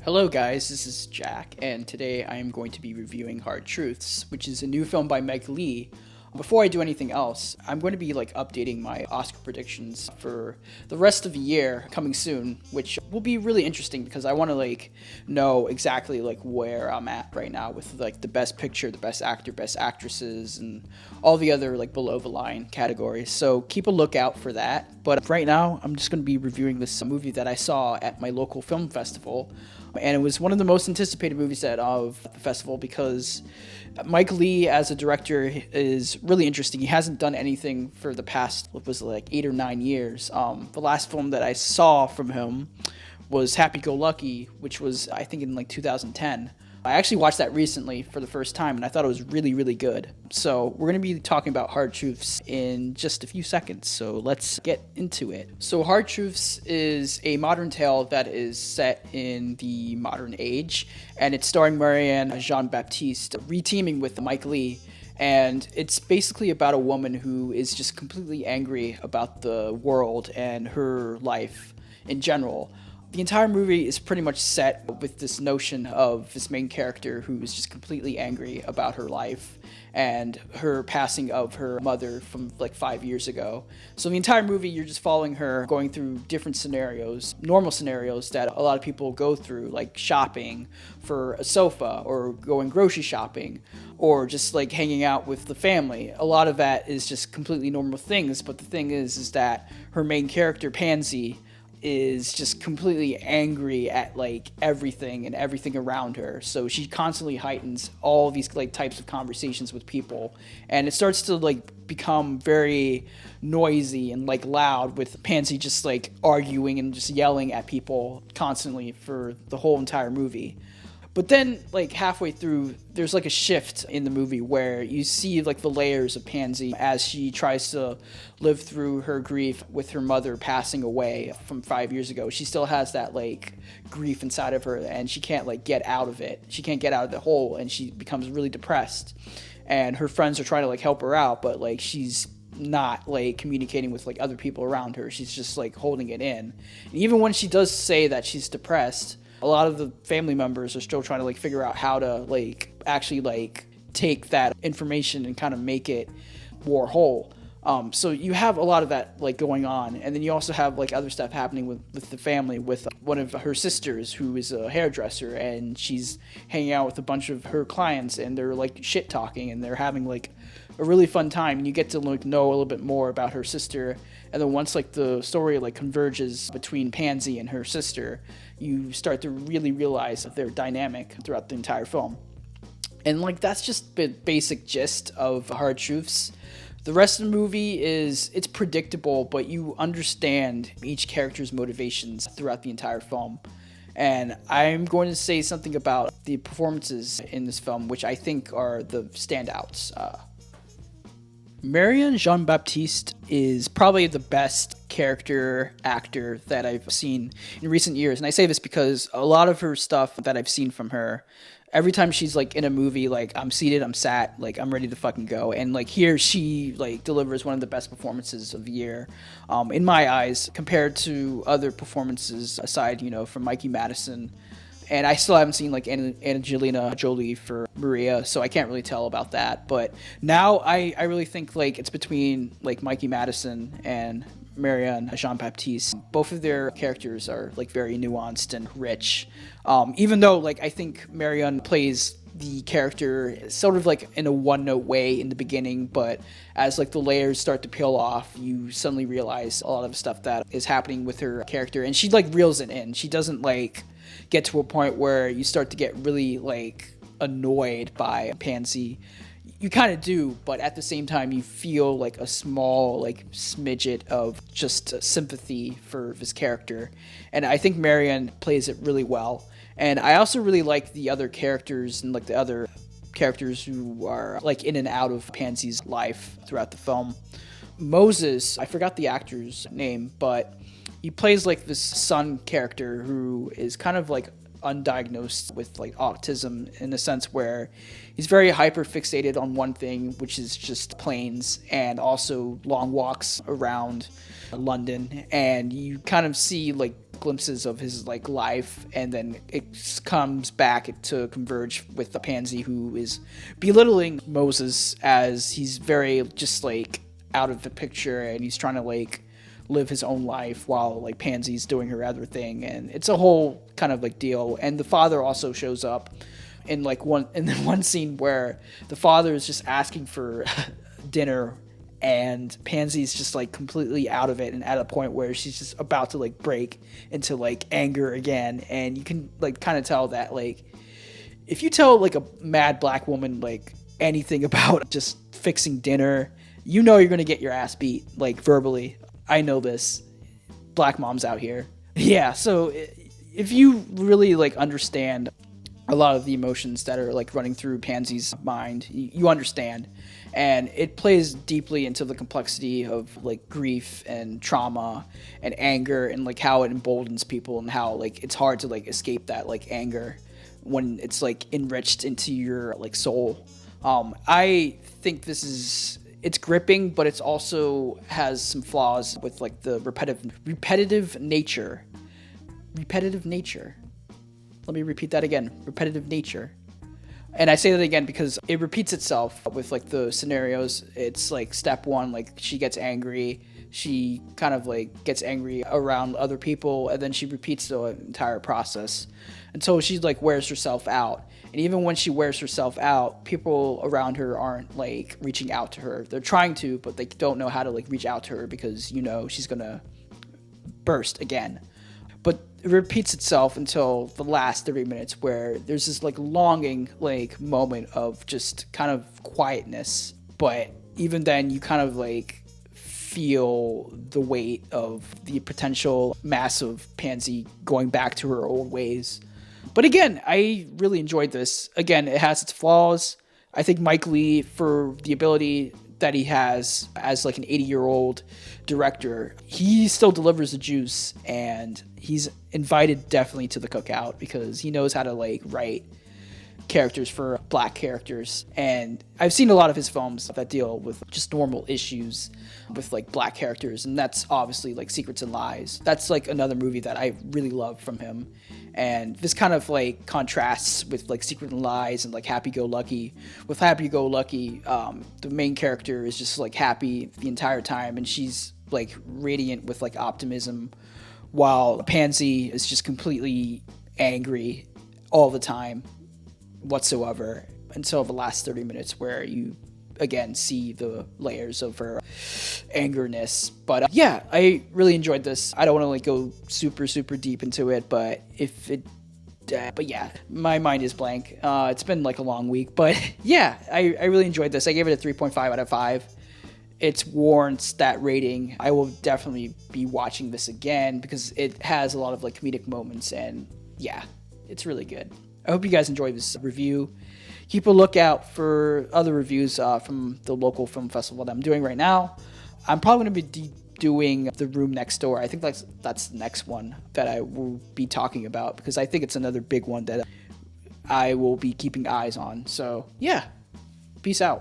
Hello guys, this is Jack, and today I am going to be reviewing Hard Truths, which is a new film by Mike Leigh. Before I do anything else, I'm going to be updating my Oscar predictions for the rest of the year coming soon, which will be really interesting because I want to know exactly where I'm at right now with the best picture, the best actor, best actresses, and all the other below the line categories. So keep a lookout for that. But right now, I'm just going to be reviewing this movie that I saw at my local film festival. And it was one of the most anticipated movies of the festival because Mike Leigh as a director is really interesting. He hasn't done anything for the past, 8 or 9 years. The last film that I saw from him was Happy Go Lucky, which was, I think, in 2010. I actually watched that recently for the first time, and I thought it was really, really good. So we're going to be talking about Hard Truths in just a few seconds, so let's get into it. So Hard Truths is a modern tale that is set in the modern age, and it's starring Marianne Jean-Baptiste reteaming with Mike Leigh. And it's basically about a woman who is just completely angry about the world and her life in general. The entire movie is pretty much set with this notion of this main character who is just completely angry about her life and her passing of her mother from 5 years ago. So the entire movie, you're just following her going through different scenarios, normal scenarios that a lot of people go through, like shopping for a sofa or going grocery shopping or just hanging out with the family. A lot of that is just completely normal things, but the thing is that her main character, Pansy, is just completely angry at everything and everything around her. So she constantly heightens all these types of conversations with people, and it starts to become very noisy and loud, with Pansy just arguing and just yelling at people constantly for the whole entire movie. But then, halfway through, there's a shift in the movie where you see the layers of Pansy as she tries to live through her grief with her mother passing away from 5 years ago. She still has that grief inside of her, and she can't get out of it. She can't get out of the hole, and she becomes really depressed. And her friends are trying to help her out, but she's not communicating with other people around her. She's just holding it in. And even when she does say that she's depressed, a lot of the family members are still trying to figure out how to actually take that information and kind of make it more whole. So you have a lot of that going on, and then you also have other stuff happening with the family, with one of her sisters who is a hairdresser, and she's hanging out with a bunch of her clients, and they're shit talking, and they're having a really fun time, and you get to know a little bit more about her sister. And then once the story converges between Pansy and her sister, you start to really realize their dynamic throughout the entire film. And that's just the basic gist of Hard Truths. The rest of the movie it's predictable, but you understand each character's motivations throughout the entire film. And I'm going to say something about the performances in this film, which I think are the standouts. Marianne Jean-Baptiste is probably the best character actor that I've seen in recent years. And I say this because a lot of her stuff that I've seen from her, every time she's in a movie, I'm seated, I'm sat, I'm ready to fucking go. And here she delivers one of the best performances of the year, in my eyes, compared to other performances aside, from Mikey Madison. And I still haven't seen Angelina Jolie for Maria, so I can't really tell about that. But now I really think it's between Mikey Madison and Marianne Jean-Baptiste. Both of their characters are very nuanced and rich. Even though I think Marianne plays the character sort of in a one-note way in the beginning, but as the layers start to peel off, you suddenly realize a lot of stuff that is happening with her character, and she reels it in. She doesn't get to a point where you start to get really annoyed by Pansy. You kind of do, but at the same time you feel a small smidget of just sympathy for this character, and I think Marianne plays it really well. And I also really like the other characters and the other characters who are in and out of Pansy's life throughout the film. Moses, I forgot the actor's name, but he plays this son character who is kind of undiagnosed with autism, in a sense where he's very hyper fixated on one thing, which is just planes and also long walks around London. And you kind of see glimpses of his like life, and then it comes back to converge with the Pansy, who is belittling Moses as he's very just like out of the picture, and he's trying to like live his own life while like Pansy's doing her other thing, and it's a whole kind of like deal. And the father also shows up in one scene where the father is just asking for dinner, and Pansy's just like completely out of it and at a point where she's just about to like break into like anger again. And you can like kind of tell that like if you tell like a mad black woman like anything about just fixing dinner, you know you're gonna get your ass beat like verbally. I know this. Black moms out here. Yeah, so if you really like understand a lot of the emotions that are like running through Pansy's mind, you understand. And it plays deeply into the complexity of like grief and trauma and anger, and like how it emboldens people, and how like it's hard to like escape that like anger when it's like enriched into your like soul. I think it's gripping, but it's also has some flaws with like the repetitive nature. Let me repeat that again. Repetitive nature. And I say that again because it repeats itself with like the scenarios. It's like step one, like she gets angry. She kind of like gets angry around other people, and then she repeats the entire process until she like wears herself out. And even when she wears herself out, people around her aren't like reaching out to her. They're trying to, but they don't know how to like reach out to her because, you know, she's gonna burst again. But it repeats itself until the last 30 minutes where there's this like longing like moment of just kind of quietness. But even then you kind of like feel the weight of the potential massive Pansy going back to her old ways. But again, I really enjoyed this. Again, it has its flaws. I think Mike Leigh, for the ability that he has as like an 80-year-old director, he still delivers the juice, and he's invited definitely to the cookout because he knows how to like write characters for black characters. And I've seen a lot of his films that deal with just normal issues with like black characters, and that's obviously like Secrets and Lies. That's like another movie that I really love from him. And this kind of like contrasts with like Secret and Lies and like Happy Go Lucky. With Happy Go Lucky, the main character is just like happy the entire time, and she's like radiant with like optimism, while Pansy is just completely angry all the time whatsoever, until the last 30 minutes where you again see the layers of her angerness. But yeah, I really enjoyed this. I don't want to like go super deep into it, but but yeah, my mind is blank. It's been like a long week, but yeah, I really enjoyed this. I gave it a 3.5 out of 5. It warrants that rating. I will definitely be watching this again because it has a lot of like comedic moments, and yeah, it's really good. I hope you guys enjoyed this review. Keep a lookout for other reviews from the local film festival that I'm doing right now. I'm probably going to be doing The Room Next Door. I think that's the next one that I will be talking about because I think it's another big one that I will be keeping eyes on. So yeah, peace out.